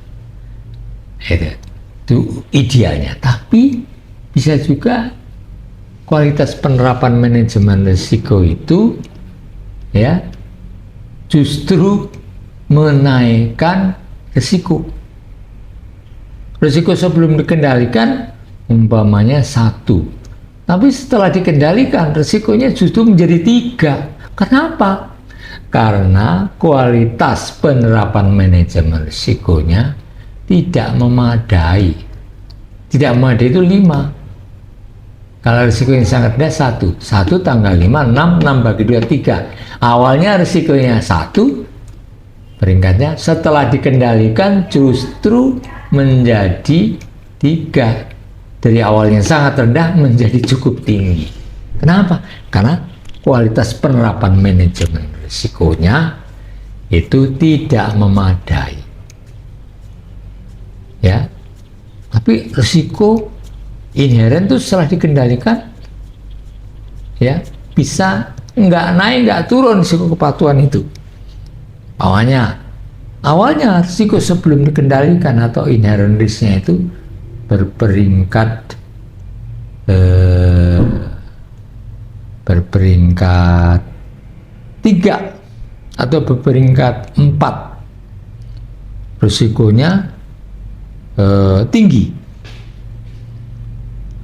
S1: Itu idealnya. Tapi bisa juga kualitas penerapan manajemen risiko itu ya justru menaikkan risiko. Risiko sebelum dikendalikan umpamanya 1, tapi setelah dikendalikan risikonya justru menjadi 3. Kenapa? Karena kualitas penerapan manajemen risikonya tidak memadai. Tidak memadai itu 5. Kalau risiko yang sangat rendah 1 tanggal 5, 6 bagi 2, 3. Awalnya risikonya 1, peringkatnya setelah dikendalikan justru menjadi 3. Dari awalnya sangat rendah menjadi cukup tinggi. Kenapa? Karena kualitas penerapan manajemen risikonya itu tidak memadai. Ya, tapi risiko inheren itu setelah dikendalikan ya bisa nggak naik nggak turun risiko kepatuhan itu. Awalnya risiko sebelum dikendalikan atau inherent risk-nya itu berperingkat 3 atau berperingkat 4. Risikonya tinggi.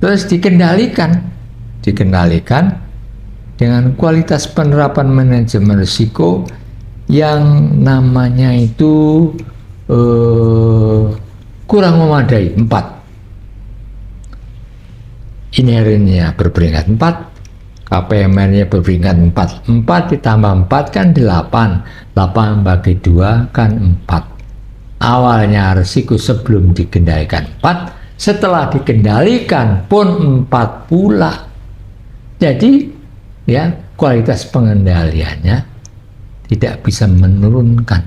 S1: Terus dikendalikan dengan kualitas penerapan manajemen risiko yang namanya itu kurang memadai, 4. Inherennya berperingkat 4, KPMR-nya berperingkat 4. 4 ditambah 4 kan 8. 8 bagi 2 kan 4. Awalnya risiko sebelum dikendalikan 4, setelah dikendalikan pun 4 pula. Jadi ya kualitas pengendaliannya tidak bisa menurunkan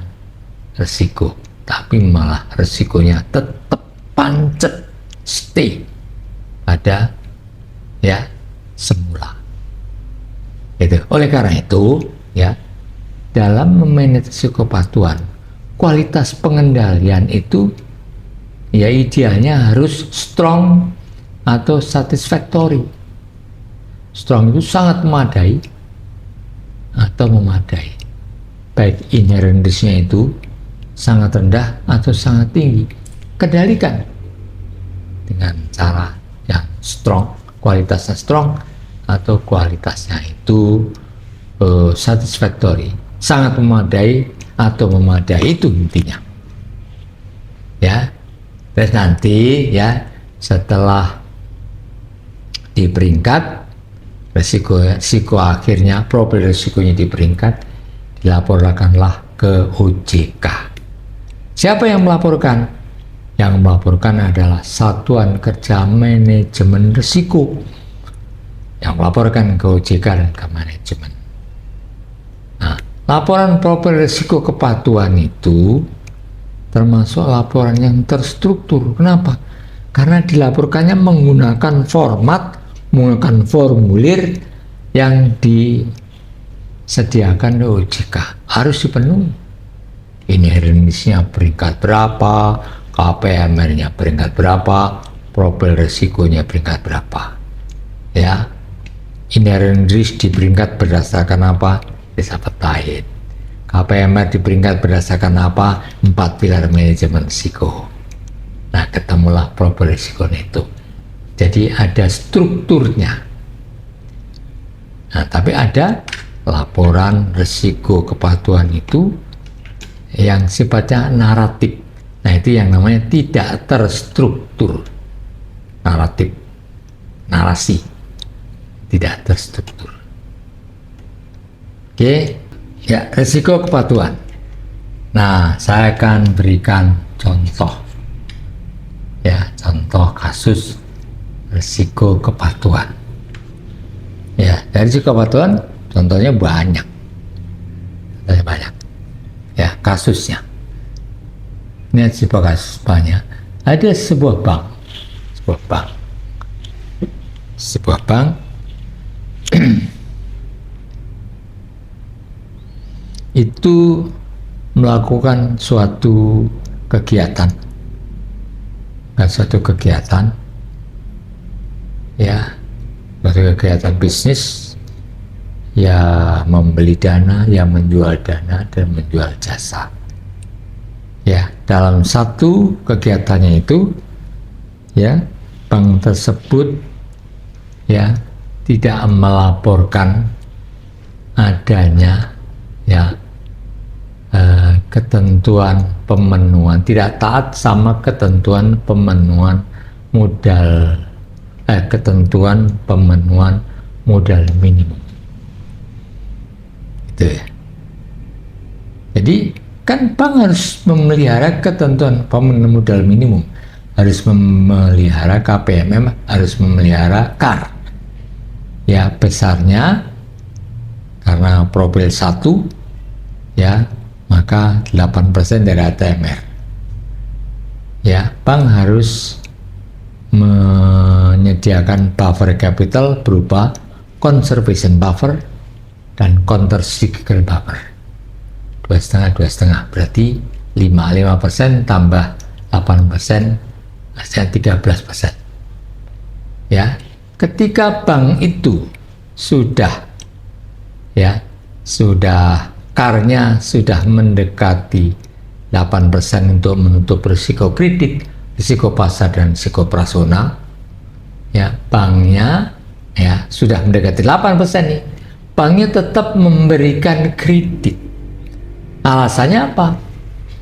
S1: risiko, tapi malah risikonya tetap pancet, stay pada ya semula. Itu. Oleh karena itu ya dalam memanage risiko kepatuhan, kualitas pengendalian itu ya idealnya harus strong atau satisfactory. Strong itu sangat memadai atau memadai. Baik inherent risk-nya itu sangat rendah atau sangat tinggi. Kendalikan dengan cara yang strong, kualitasnya strong atau kualitasnya itu satisfactory, sangat memadai atau memadai, itu intinya. Ya. Terus nanti ya setelah diperingkat risiko akhirnya, profil risikonya diperingkat, dilaporkanlah ke OJK. Siapa yang melaporkan? Yang melaporkan adalah Satuan Kerja Manajemen Risiko yang melaporkan ke OJK dan ke manajemen. Nah, laporan profil risiko kepatuhan itu termasuk laporan yang terstruktur. Kenapa? Karena dilaporkannya menggunakan formulir yang disediakan oleh OJK. Harus dipenuhi. Inherensinya peringkat berapa, KPMR-nya peringkat berapa, profil risikonya peringkat berapa. Ya, inherent risk di peringkat berdasarkan apa? Risk appetite. KPMR di peringkat berdasarkan apa? 4 pilar manajemen risiko. Nah, ketemulah profil risiko itu. Jadi ada strukturnya. Nah, tapi ada laporan risiko kepatuhan itu yang sifatnya naratif. Nah, itu yang namanya tidak terstruktur. Naratif, narasi, tidak terstruktur. Oke, ya, risiko kepatuhan. Nah, saya akan berikan contoh. Ya, contoh kasus risiko kepatuhan. Ya, dari risiko kepatuhan contohnya banyak. Contohnya banyak. Ya, kasusnya. Ini sebuah kasus banyak. Ada sebuah bank itu melakukan suatu kegiatan ya, suatu kegiatan bisnis, ya membeli dana, ya menjual dana dan menjual jasa. Ya, dalam satu kegiatannya itu, ya, bank tersebut ya tidak melaporkan adanya ya ketentuan pemenuhan, tidak taat sama ketentuan pemenuhan modal, ketentuan pemenuhan modal minimum. Itu ya. Jadi kan bank harus memelihara ketentuan pemenuhan modal minimum, harus memelihara KPMM, harus memelihara KAR. Ya, besarnya karena profil 1 ya, maka 8% dari ATMR. Ya, bank harus menyediakan buffer capital berupa conservation buffer dan countercyclical buffer. 2,5 berarti 5% tambah 8%, hasilnya 13%. Ya, ketika bank itu sudah KAR-nya sudah mendekati 8% untuk menutup risiko kredit, risiko pasar dan risiko operasional, ya, banknya ya sudah mendekati 8% nih. Banknya tetap memberikan kredit. Alasannya apa?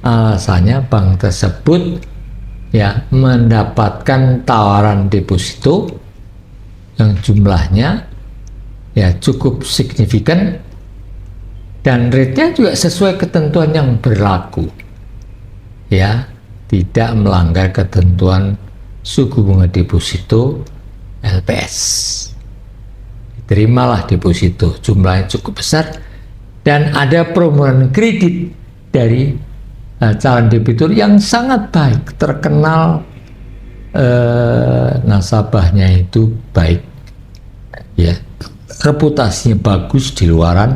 S1: Alasannya bank tersebut ya mendapatkan tawaran deposito yang jumlahnya ya cukup signifikan dan rate-nya juga sesuai ketentuan yang berlaku, ya, tidak melanggar ketentuan suku bunga deposito LPS. Terimalah deposito, jumlahnya cukup besar dan ada permohonan kredit dari calon debitur yang sangat baik, terkenal nasabahnya itu baik, ya, reputasinya bagus di luaran,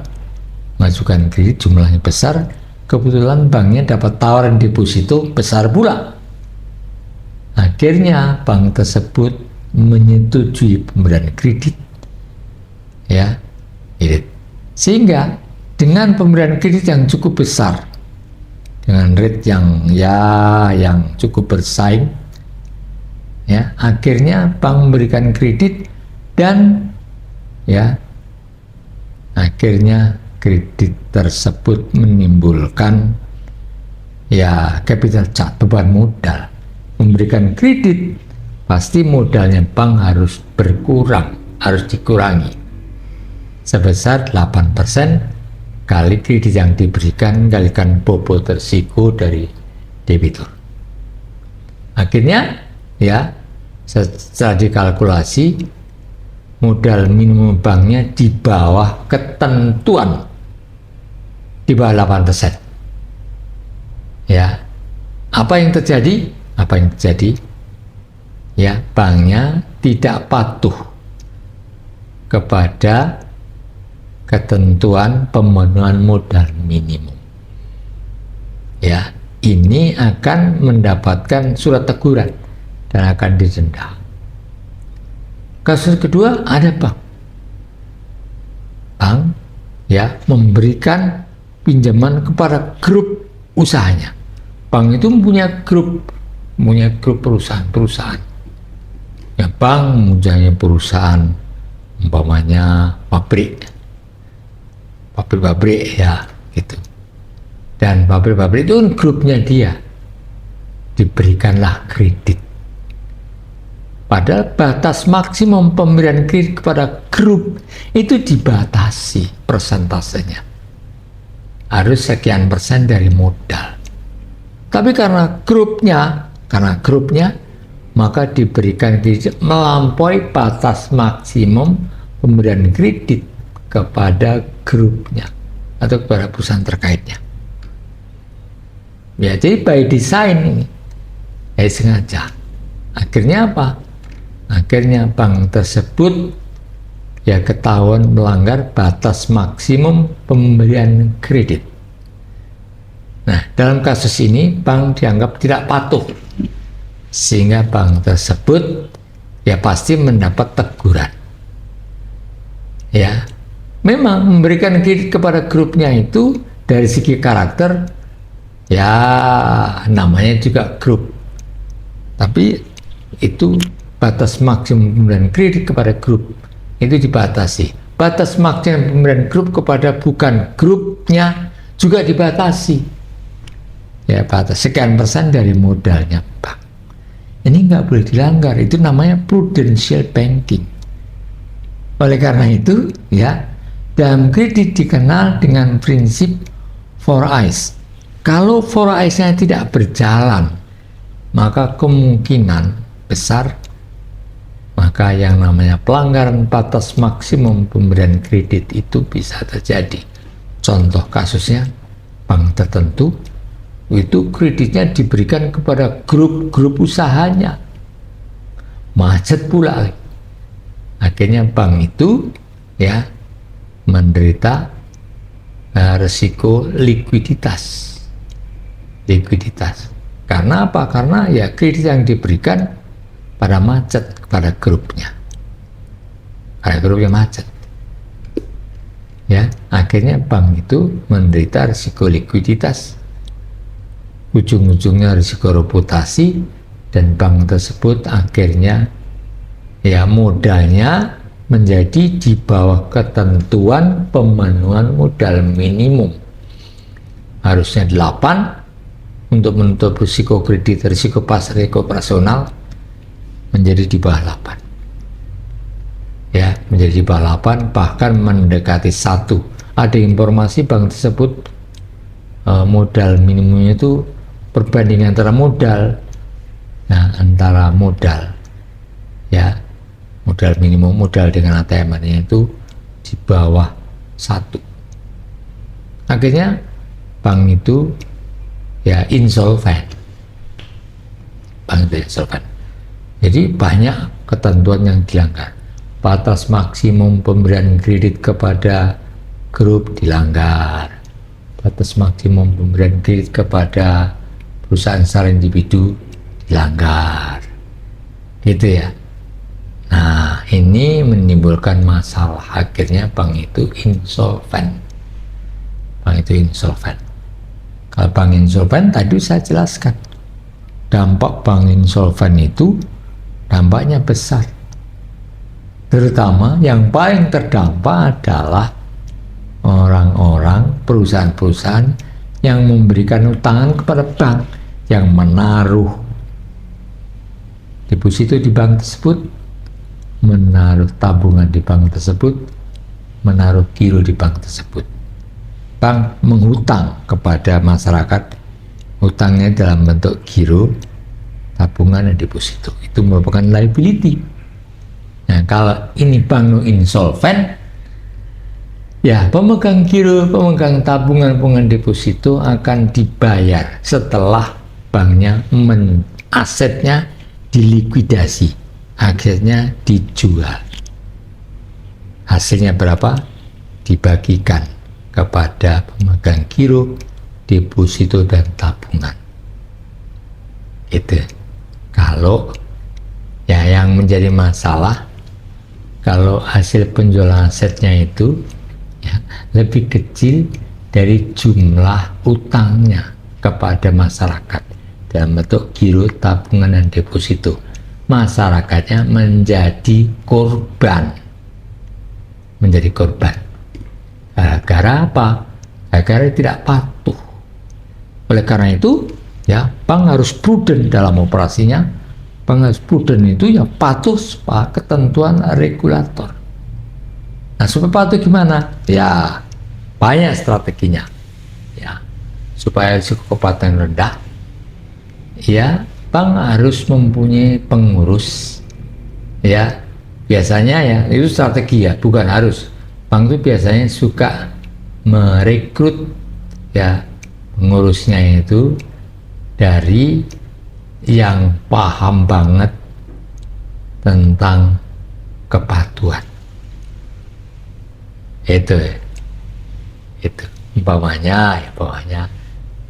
S1: mengajukan kredit jumlahnya besar, kebetulan banknya dapat tawaran deposito besar pula. Akhirnya bank tersebut menyetujui pemberian kredit, ya, sehingga dengan pemberian kredit yang cukup besar, dengan rate yang cukup bersaing, ya, akhirnya bank memberikan kredit dan ya akhirnya kredit tersebut menimbulkan ya capital charge, beban modal. Memberikan kredit pasti modalnya bank harus berkurang, harus dikurangi sebesar 8% kali kredit yang diberikan kalikan bobot risiko dari debitur. Akhirnya ya setelah dikalkulasi modal minimum banknya di bawah ketentuan, di bawah 8%. Ya, apa yang terjadi? Ya, banknya tidak patuh kepada ketentuan pemenuhan modal minimum. Ya, ini akan mendapatkan surat teguran dan akan didenda. Kasus kedua, ada bank bank ya memberikan pinjaman kepada grup usahanya. Bank itu punya grup perusahaan-perusahaan. Ya, bank mempunyai perusahaan umpamanya pabrik ya gitu. Dan pabrik-pabrik itu kan grupnya dia, diberikanlah kredit. Padahal batas maksimum pemberian kredit kepada grup itu dibatasi persentasenya. Harus sekian persen dari modal. Tapi karena grupnya, maka diberikan kredit melampaui batas maksimum pemberian kredit kepada grupnya atau kepada perusahaan terkaitnya. Ya, jadi by design ini, sengaja. Akhirnya apa? Akhirnya bank tersebut ya ketahuan melanggar batas maksimum pemberian kredit. Nah, dalam kasus ini bank dianggap tidak patuh, sehingga bank tersebut ya pasti mendapat teguran. Ya, memang memberikan kredit kepada grupnya itu dari segi karakter ya namanya juga grup, tapi itu batas maksimum pemberian kredit kepada grup itu dibatasi. Batas maksimum pemberian grup kepada bukan grupnya juga dibatasi. Ya, batas sekian persen dari modalnya bank. Ini nggak boleh dilanggar. Itu namanya prudential banking. Oleh karena itu, ya, dalam kredit dikenal dengan prinsip 4Is. Kalau 4Is-nya tidak berjalan, maka kemungkinan besar maka yang namanya pelanggaran batas maksimum pemberian kredit itu bisa terjadi. Contoh kasusnya, bank tertentu itu kreditnya diberikan kepada grup usahanya, macet pula. Akhirnya bank itu ya menderita resiko likuiditas. Karena apa? Karena ya kredit yang diberikan pada macet kepada grupnya, macet. Ya, akhirnya bank itu menderita risiko likuiditas, ujung-ujungnya risiko reputasi, dan bank tersebut akhirnya ya modalnya menjadi di bawah ketentuan pemenuhan modal minimum. Harusnya 8 untuk menutup risiko kredit, risiko pasar, risiko operasional, menjadi di bawah 8. Ya, menjadi di bawah 8, bahkan mendekati 1. Ada informasi bank tersebut modal minimumnya itu perbandingan antara modal ya modal minimum modal dengan ATM-nya itu di bawah 1. Akhirnya bank itu ya insolven. Jadi banyak ketentuan yang dilanggar. Batas maksimum pemberian kredit kepada grup dilanggar. Batas maksimum pemberian kredit kepada perusahaan secara individu dilanggar. Gitu ya. Nah, ini menimbulkan masalah. Akhirnya bank itu insolven. Kalau bank insolven tadi saya jelaskan. Dampak bank insolven itu dampaknya besar. Terutama yang paling terdampak adalah orang-orang, perusahaan-perusahaan yang memberikan utangan kepada bank, yang menaruh deposito di bank tersebut, menaruh tabungan di bank tersebut, menaruh giro di bank tersebut. Bank menghutang kepada masyarakat, hutangnya dalam bentuk giro, tabungan, dan deposito. Itu merupakan liability. Nah, kalau ini bank insolven, ya pemegang giro, pemegang tabungan, pemegang deposito akan dibayar setelah banknya asetnya dilikuidasi, akhirnya dijual. Hasilnya berapa? Dibagikan kepada pemegang giro, deposito, dan tabungan. Itu kalau ya yang menjadi masalah, kalau hasil penjualan asetnya itu ya, lebih kecil dari jumlah utangnya kepada masyarakat dalam bentuk giro, tabungan, dan deposito. Masyarakatnya menjadi korban. Gara-gara apa? Gara-gara tidak patuh. Oleh karena itu, ya, bank harus prudent dalam operasinya. Bank harus prudent itu ya patuh pada ketentuan regulator. Nah, supaya patuh gimana? Ya, banyak strateginya. Ya, supaya risiko kepatuhan rendah, ya, bank harus mempunyai pengurus. Ya, biasanya ya itu strategi ya, bukan harus. Bank itu biasanya suka merekrut ya pengurusnya itu dari yang paham banget tentang kepatuhan. Itu umpamanya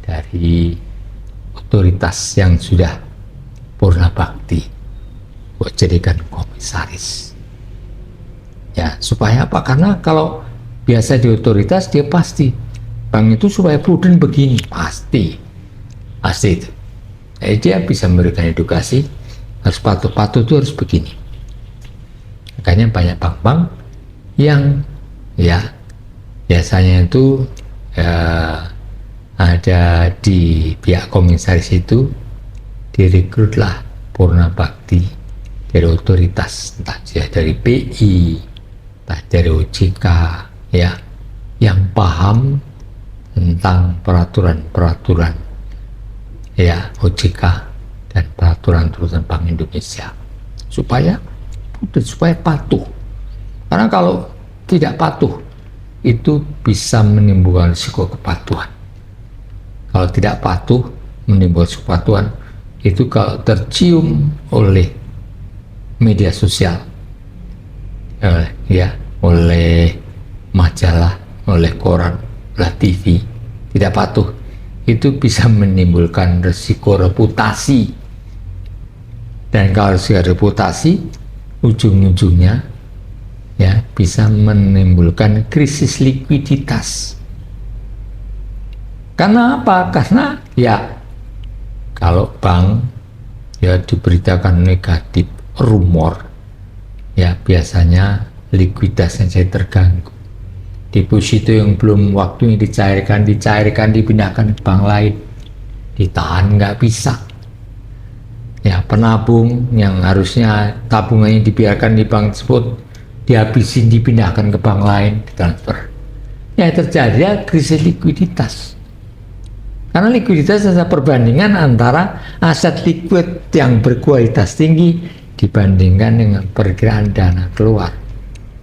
S1: dari otoritas yang sudah purna bakti buat jadikan komisaris. Ya, supaya apa? Karena kalau biasa di otoritas dia pasti bank itu supaya prudent begini, pasti itu. Jadi dia bisa memberikan edukasi, harus patuh itu harus begini. Makanya banyak bank-bank yang ya biasanya itu ada di pihak komisaris itu direkrutlah purna bakti dari otoritas, entah dari BI, entah dari OJK, ya, yang paham tentang peraturan ya OJK dan peraturan Bank Indonesia, supaya patuh. Karena kalau tidak patuh itu bisa menimbulkan risiko kepatuhan. Kalau tidak patuh menimbulkan kepatuhan itu kalau tercium oleh media sosial, ya, oleh majalah, oleh koran, oleh TV, tidak patuh, itu bisa menimbulkan risiko reputasi. Dan kalau risiko reputasi, ujung-ujungnya ya bisa menimbulkan krisis likuiditas. Karena apa? Karena ya kalau bank ya diberitakan negatif, rumor, ya biasanya likuiditasnya jadi terganggu. Deposito yang belum waktunya dicairkan, dipindahkan ke bank lain, ditahan, nggak bisa. Ya, penabung yang harusnya tabungannya dibiarkan di bank tersebut, dihabisin, dipindahkan ke bank lain, ditransfer. Ya, terjadi krisis likuiditas. Karena likuiditas adalah perbandingan antara aset likuid yang berkualitas tinggi dibandingkan dengan perkiraan dana keluar.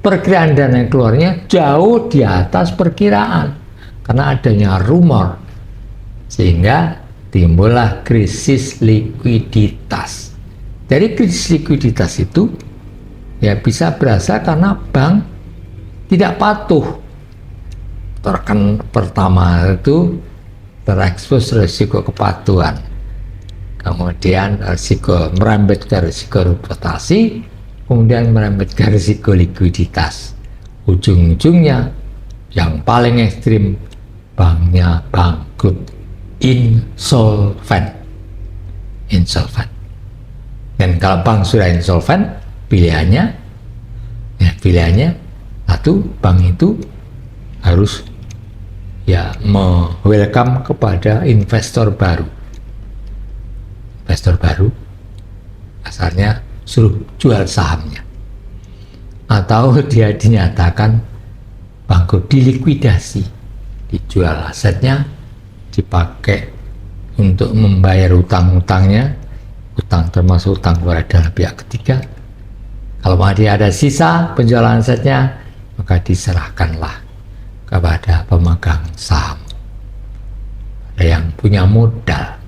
S1: Perkiraan dana keluarnya jauh di atas perkiraan karena adanya rumor, sehingga timbullah krisis likuiditas. Dari krisis likuiditas itu ya bisa berasal karena bank tidak patuh. Pertama itu terekspos risiko kepatuhan, kemudian risiko merembet ke risiko reputasi, kemudian merembet ke risiko likuiditas. Ujung-ujungnya yang paling ekstrim, banknya bangkrut, insolvent. Dan kalau bank sudah insolvent, pilihannya satu, bank itu harus ya welcome kepada investor baru. Asalnya suruh jual sahamnya, atau dia dinyatakan bangkrut, dilikuidasi, dijual asetnya, dipakai untuk membayar utang-utangnya, utang termasuk utang kepada pihak ketiga. Kalau masih ada sisa penjualan asetnya, maka diserahkanlah kepada pemegang saham, ada yang punya modal.